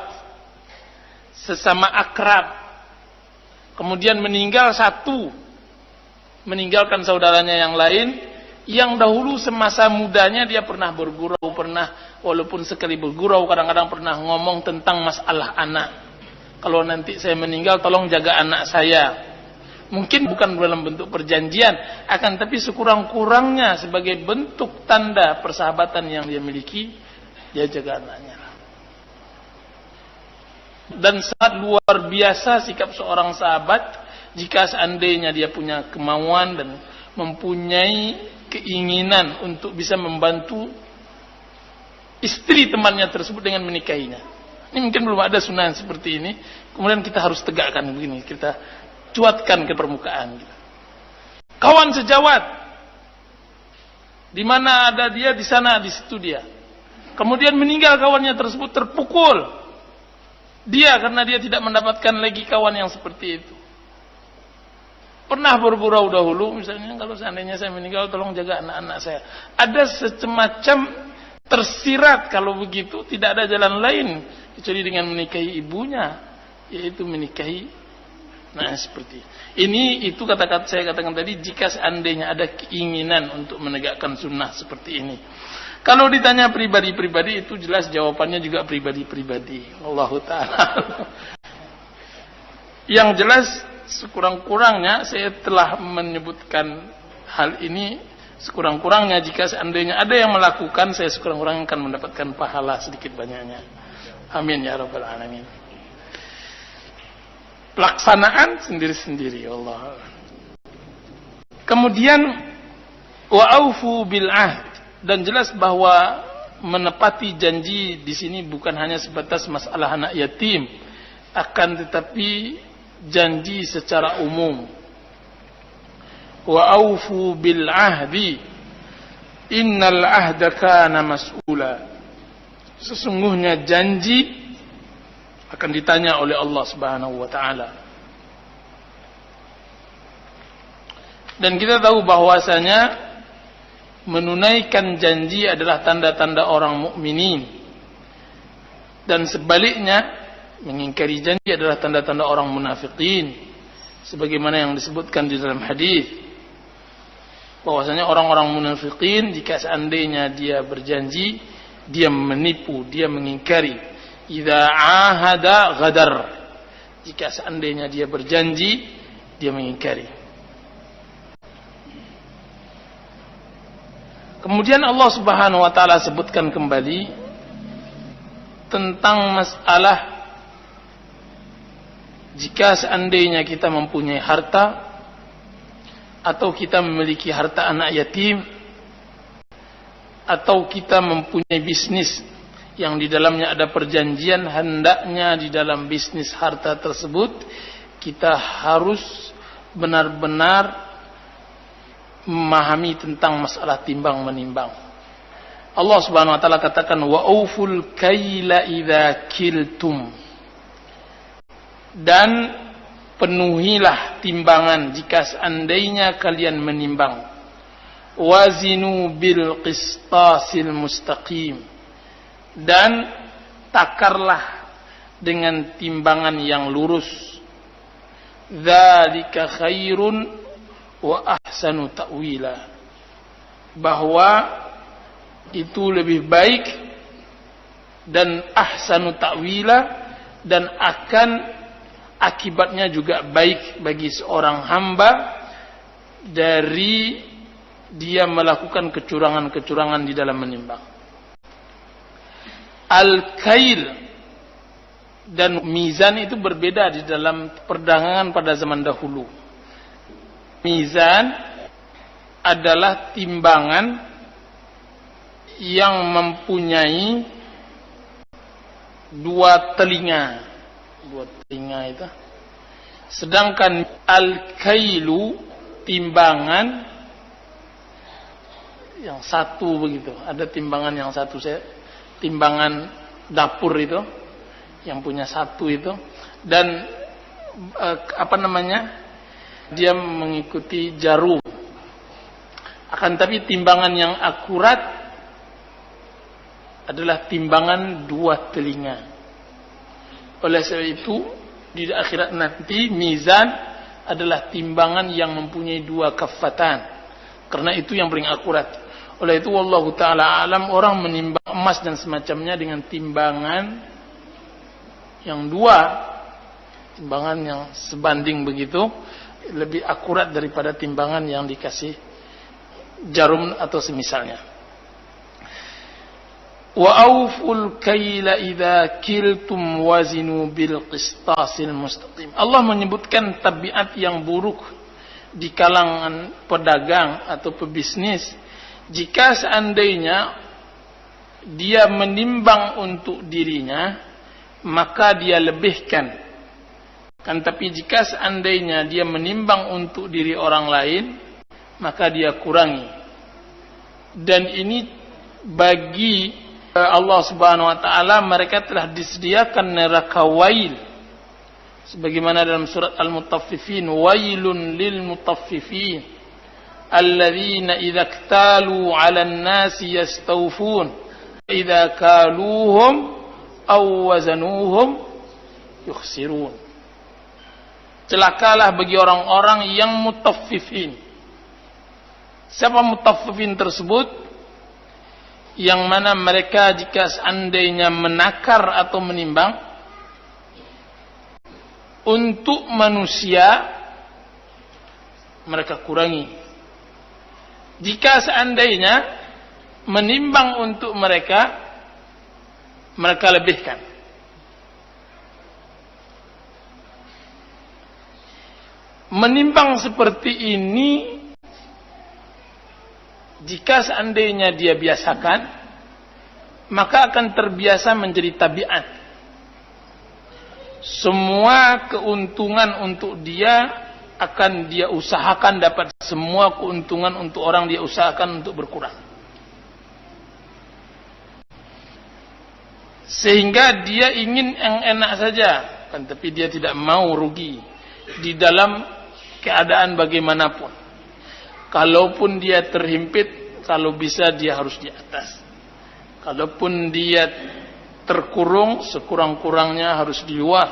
sesama akrab. Kemudian meninggal satu, meninggalkan saudaranya yang lain, yang dahulu semasa mudanya dia pernah bergurau, walaupun sekali bergurau, kadang-kadang pernah ngomong tentang masalah anak. Kalau nanti saya meninggal, tolong jaga anak saya. Mungkin bukan dalam bentuk perjanjian, akan tapi sekurang-kurangnya sebagai bentuk tanda persahabatan yang dia miliki, dia jaga anaknya. Dan sangat luar biasa sikap seorang sahabat jika seandainya dia punya kemauan dan mempunyai keinginan untuk bisa membantu istri temannya tersebut dengan menikahinya. Ini mungkin belum ada sunnah seperti ini. Kemudian kita harus tegakkan begini, kita cuatkan ke permukaan. Kawan sejawat, di mana ada dia, di sana, di situ dia. Kemudian meninggal kawannya tersebut, terpukul dia karena dia tidak mendapatkan lagi kawan yang seperti itu. Pernah bergurau dahulu, misalnya kalau seandainya saya meninggal, tolong jaga anak-anak saya. Ada semacam tersirat, kalau begitu tidak ada jalan lain kecuali dengan menikahi ibunya, yaitu menikahi. Nah, seperti ini, itu kata-kata saya katakan tadi, jika seandainya ada keinginan untuk menegakkan sunnah seperti ini. Kalau ditanya pribadi-pribadi, itu jelas jawabannya juga pribadi-pribadi. Allahu ta'ala. Yang jelas, sekurang-kurangnya saya telah menyebutkan hal ini. Sekurang-kurangnya jika seandainya ada yang melakukan, saya sekurang-kurangnya akan mendapatkan pahala sedikit banyaknya. Amin ya rabbal alamin. Pelaksanaan sendiri-sendiri, Allah. Kemudian wa aufu bil ahd, dan jelas bahwa menepati janji di sini bukan hanya sebatas masalah anak yatim, akan tetapi janji secara umum. Wa aufu bil ahdi, innal ahda kana mas'ula. Sesungguhnya janji akan ditanya oleh Allah Subhanahu wa taala. Dan kita tahu bahwasanya menunaikan janji adalah tanda-tanda orang mukminin, dan sebaliknya mengingkari janji adalah tanda-tanda orang munafikin, sebagaimana yang disebutkan di dalam hadis bahwasanya orang-orang munafikin jika seandainya dia berjanji, dia menipu, dia mengingkari. Idza ahada ghadar, jika seandainya dia berjanji, dia mengingkari. Kemudian Allah Subhanahu wa taala sebutkan kembali tentang masalah jika seandainya kita mempunyai harta atau kita memiliki harta anak yatim atau kita mempunyai bisnis yang di dalamnya ada perjanjian, hendaknya di dalam bisnis harta tersebut kita harus benar-benar memahami tentang masalah timbang menimbang. Allah Subhanahu wa taala katakan wa auful kaila idza kiltum, dan penuhilah timbangan jika seandainya kalian menimbang. Wazinu bil qistasil mustaqim, dan takarlah dengan timbangan yang lurus. Dzalika khairun wa ahsanu ta'wila, bahwa itu lebih baik dan ahsanu ta'wila, dan akan akibatnya juga baik bagi seorang hamba dari dia melakukan kecurangan-kecurangan di dalam menimbang. Al-kail dan mizan itu berbeda di dalam perdagangan pada zaman dahulu. Mizan adalah timbangan yang mempunyai dua telinga itu. Sedangkan al-kailu timbangan yang satu begitu. Ada timbangan yang satu, timbangan dapur itu yang punya satu itu, dan dia mengikuti jarum. Akan tapi timbangan yang akurat adalah timbangan dua telinga. Oleh sebab itu di akhirat nanti mizan adalah timbangan yang mempunyai dua kaffatan, karena itu yang paling akurat. Oleh itu wallahu taala alam, orang menimbang emas dan semacamnya dengan timbangan yang dua, timbangan yang sebanding begitu, lebih akurat daripada timbangan yang dikasih jarum atau semisalnya. Wa auful kaila idza kiltum wazinu bil qistasil mustaqim. Allah menyebutkan tabiat yang buruk di kalangan pedagang atau pebisnis. Jika seandainya dia menimbang untuk dirinya, maka dia lebihkan. Kan tapi jika seandainya dia menimbang untuk diri orang lain, maka dia kurangi. Dan ini bagi Allah Subhanahu wa taala, mereka telah disediakan neraka wail. Sebagaimana dalam surat Al-Mutaffifin, wailun lil mutaffifin alladzina idza iktalu 'alan nasi yastawfun idza kaluhum aw wazanuhum yukhsirun. Celakalah bagi orang-orang yang mutaffifin. Siapa mutaffifin tersebut? Yang mana mereka jika seandainya menakar atau menimbang untuk manusia, mereka kurangi. Jika seandainya menimbang untuk mereka, mereka lebihkan. Menimbang seperti ini, jika seandainya dia biasakan, maka akan terbiasa menjadi tabiat. Semua keuntungan untuk dia akan dia usahakan dapat, semua keuntungan untuk orang dia usahakan untuk berkurang. Sehingga dia ingin yang enak saja, kan, tapi dia tidak mau rugi di dalam keadaan bagaimanapun. Kalaupun dia terhimpit, kalau bisa dia harus di atas. Kalaupun dia terkurung, sekurang-kurangnya harus di luar.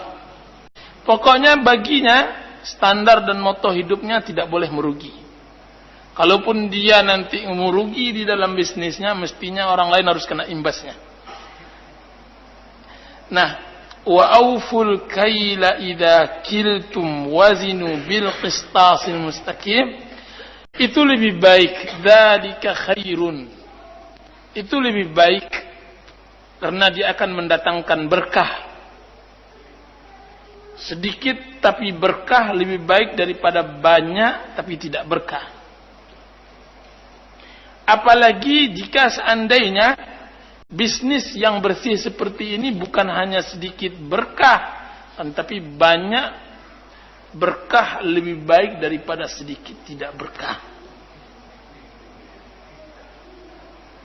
Pokoknya baginya, standar dan moto hidupnya tidak boleh merugi. Kalaupun dia nanti merugi di dalam bisnisnya, mestinya orang lain harus kena imbasnya. Nah, wa auful kaila idza kiltum wazinu bil qistasil mustaqim. Itu lebih baik, dzalika khairun. Itu lebih baik karena dia akan mendatangkan berkah. Sedikit tapi berkah lebih baik daripada banyak tapi tidak berkah. Apalagi jika seandainya bisnis yang bersih seperti ini bukan hanya sedikit berkah, tapi banyak berkah, lebih baik daripada sedikit tidak berkah.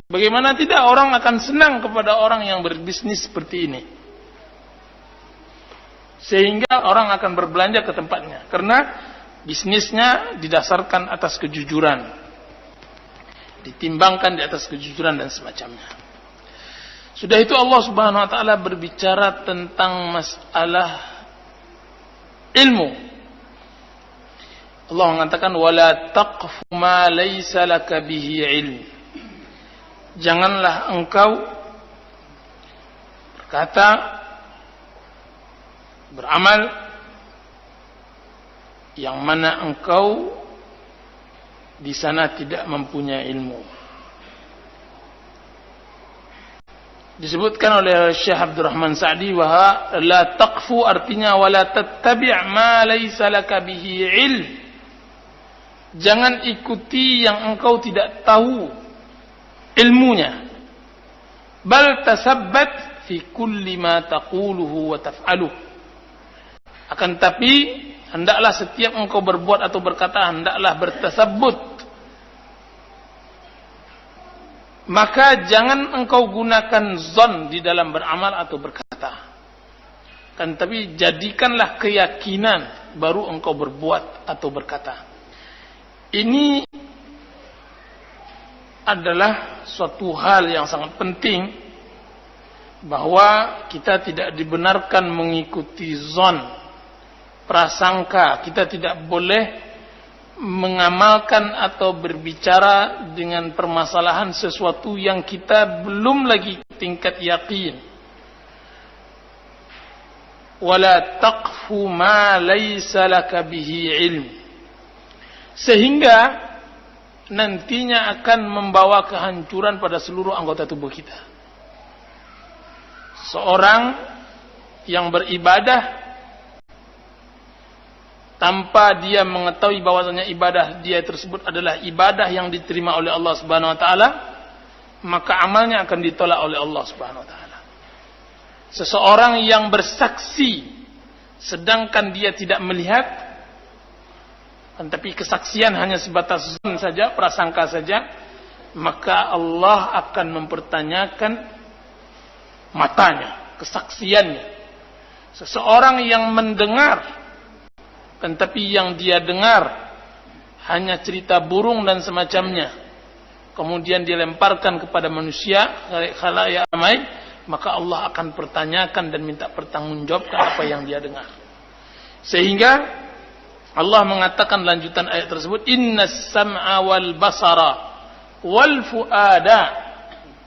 Bagaimana tidak, orang akan senang kepada orang yang berbisnis seperti ini. Sehingga orang akan berbelanja ke tempatnya. Karena bisnisnya didasarkan atas kejujuran. Ditimbangkan di atas kejujuran dan semacamnya. Sudah itu Allah Subhanahu wa taala berbicara tentang masalah ilmu. Allah mengatakan wala taqfu ma laysa laka bihi ilm. Janganlah engkau berkata, beramal yang mana engkau di sana tidak mempunyai ilmu. Disebutkan oleh Syekh Abdurrahman Sa'di, wa la taqfu, artinya wala tattabi' ma laysa laka bihi ilm. Jangan ikuti yang engkau tidak tahu ilmunya. Bal tasabbat fi kulli ma taquluhu wa taf'aluh. Akan tapi hendaklah setiap engkau berbuat atau berkata, hendaklah bertasabbut. Maka jangan engkau gunakan zon di dalam beramal atau berkata. Kan tapi jadikanlah keyakinan baru engkau berbuat atau berkata. Ini adalah suatu hal yang sangat penting, bahwa kita tidak dibenarkan mengikuti zon, prasangka. Kita tidak boleh mengamalkan atau berbicara dengan permasalahan sesuatu yang kita belum lagi tingkat yakin. Wala taqfu ma laysa laka bihi ilm. Sehingga nantinya akan membawa kehancuran pada seluruh anggota tubuh kita. Seorang yang beribadah tanpa dia mengetahui bahwasanya ibadah dia tersebut adalah ibadah yang diterima oleh Allah Subhanahu wa taala, maka amalnya akan ditolak oleh Allah Subhanahu wa taala. Seseorang yang bersaksi sedangkan dia tidak melihat, tetapi kesaksian hanya sebatas zon saja, prasangka saja, maka Allah akan mempertanyakan matanya, kesaksiannya. Seseorang yang mendengar tetapi yang dia dengar hanya cerita burung dan semacamnya, kemudian dilemparkan kepada manusia, khalayak ramai, maka Allah akan pertanyakan dan minta pertanggungjawabkan apa yang dia dengar. Sehingga Allah mengatakan lanjutan ayat tersebut, innas sam'a wal basara wal fuada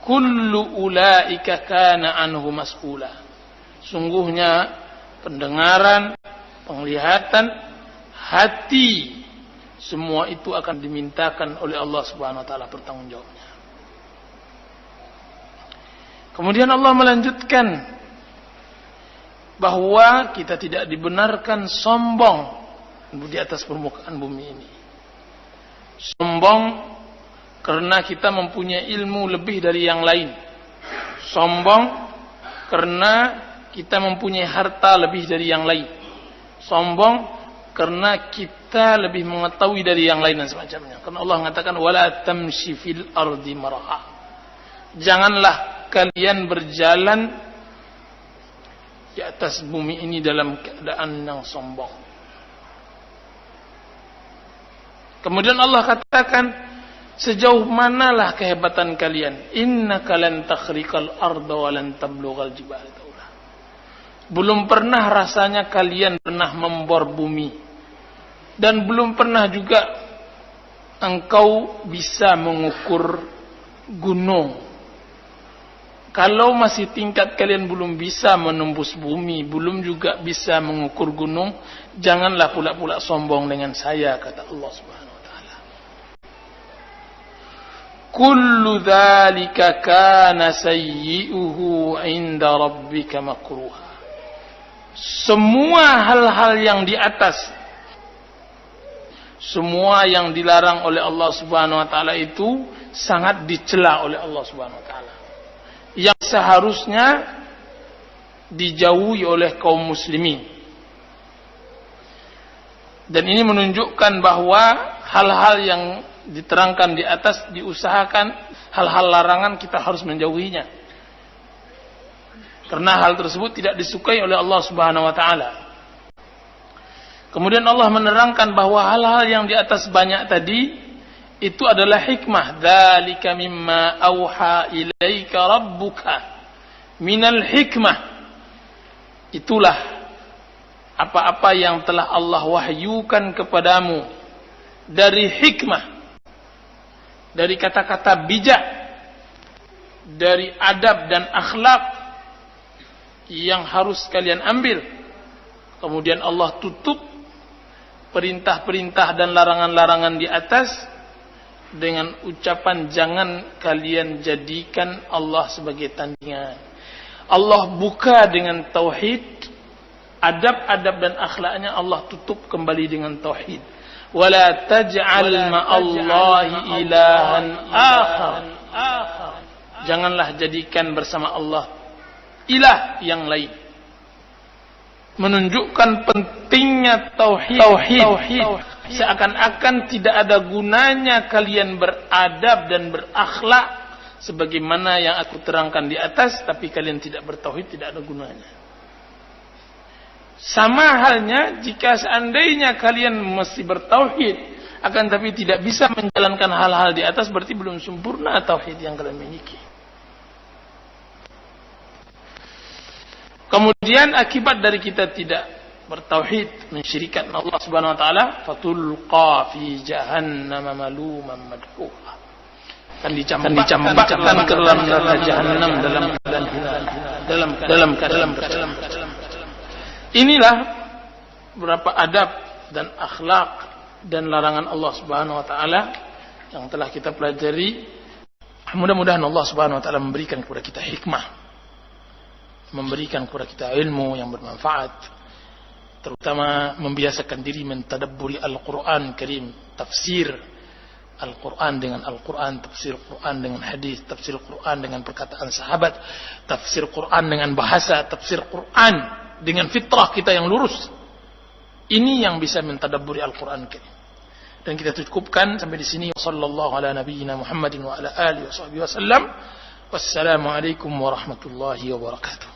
kullu ulaika kana anhu mas'ula. Sungguhnya pendengaran, penglihatan, hati, semua itu akan dimintakan oleh Allah Subhanahu wa taala pertanggungjawabnya. Kemudian Allah melanjutkan bahwa kita tidak dibenarkan sombong di atas permukaan bumi ini. Sombong karena kita mempunyai ilmu lebih dari yang lain. Sombong karena kita mempunyai harta lebih dari yang lain. Sombong karena kita lebih mengetahui dari yang lain dan semacamnya. Karena Allah mengatakan wala tamshi fil ardi maraha. Janganlah kalian berjalan di atas bumi ini dalam keadaan yang sombong. Kemudian Allah katakan, sejauh manalah kehebatan kalian? Innaka lan takhriqal arda wa lan tablughal jibala. Belum pernah rasanya kalian pernah membor bumi, dan belum pernah juga engkau bisa mengukur gunung. Kalau masih tingkat kalian belum bisa menembus bumi, belum juga bisa mengukur gunung, janganlah pula sombong dengan saya, kata Allah Subhanahu wa taala. Kullu dzalika kana sayyi'uhu 'inda rabbika makruha. Semua hal-hal yang di atas, semua yang dilarang oleh Allah Subhanahu wa taala itu sangat dicela oleh Allah Subhanahu wa taala, yang seharusnya dijauhi oleh kaum muslimin. Dan ini menunjukkan bahwa hal-hal yang diterangkan di atas diusahakan, hal-hal larangan kita harus menjauhinya. Karena hal tersebut tidak disukai oleh Allah Subhanahu wa taala. Kemudian Allah menerangkan bahwa hal-hal yang di atas banyak tadi itu adalah hikmah. Dzalika mimma auha ilaika rabbuka minal hikmah. Itulah apa-apa yang telah Allah wahyukan kepadamu dari hikmah, dari kata-kata bijak, dari adab dan akhlak yang harus kalian ambil. Kemudian Allah tutup perintah-perintah dan larangan-larangan di atas dengan ucapan jangan kalian jadikan Allah sebagai tandingan. Allah buka dengan tauhid, adab-adab dan akhlaknya Allah tutup kembali dengan tauhid. Wala taj'al ma'allahi ilahan akhar. Janganlah jadikan bersama Allah ilah yang lain. Menunjukkan pentingnya tauhid. Seakan-akan tidak ada gunanya kalian beradab dan berakhlak sebagaimana yang aku terangkan di atas, tapi kalian tidak bertauhid, tidak ada gunanya. Sama halnya jika seandainya kalian mesti bertauhid, akan tapi tidak bisa menjalankan hal-hal di atas, berarti belum sempurna tauhid yang kalian miliki. Kemudian akibat dari kita tidak bertauhid, mensyirikkan Allah Subhanahu wa taala, fatulqa fi jahannam maluman madhuha. Kan dicampakkan ke dalam neraka jahanam dalam keadaan. Inilah beberapa adab dan akhlak dan larangan Allah Subhanahu wa taala yang telah kita pelajari. Mudah-mudahan Allah Subhanahu wa taala memberikan kepada kita hikmah, memberikan kepada kita ilmu yang bermanfaat, terutama membiasakan diri mentadabburi Al-Quran Karim, tafsir Al-Quran dengan Al-Quran, tafsir Quran dengan hadis, tafsir Quran dengan perkataan sahabat, tafsir Quran dengan bahasa, tafsir Quran dengan fitrah kita yang lurus. Ini yang bisa mentadabburi Al-Quran Karim. Dan kita cukupkan sampai di sini. Sallallahu ala nabiyyina Muhammadin wa ala alihi wa sahbihi wasallam. Wassalamualaikum warahmatullahi wabarakatuh.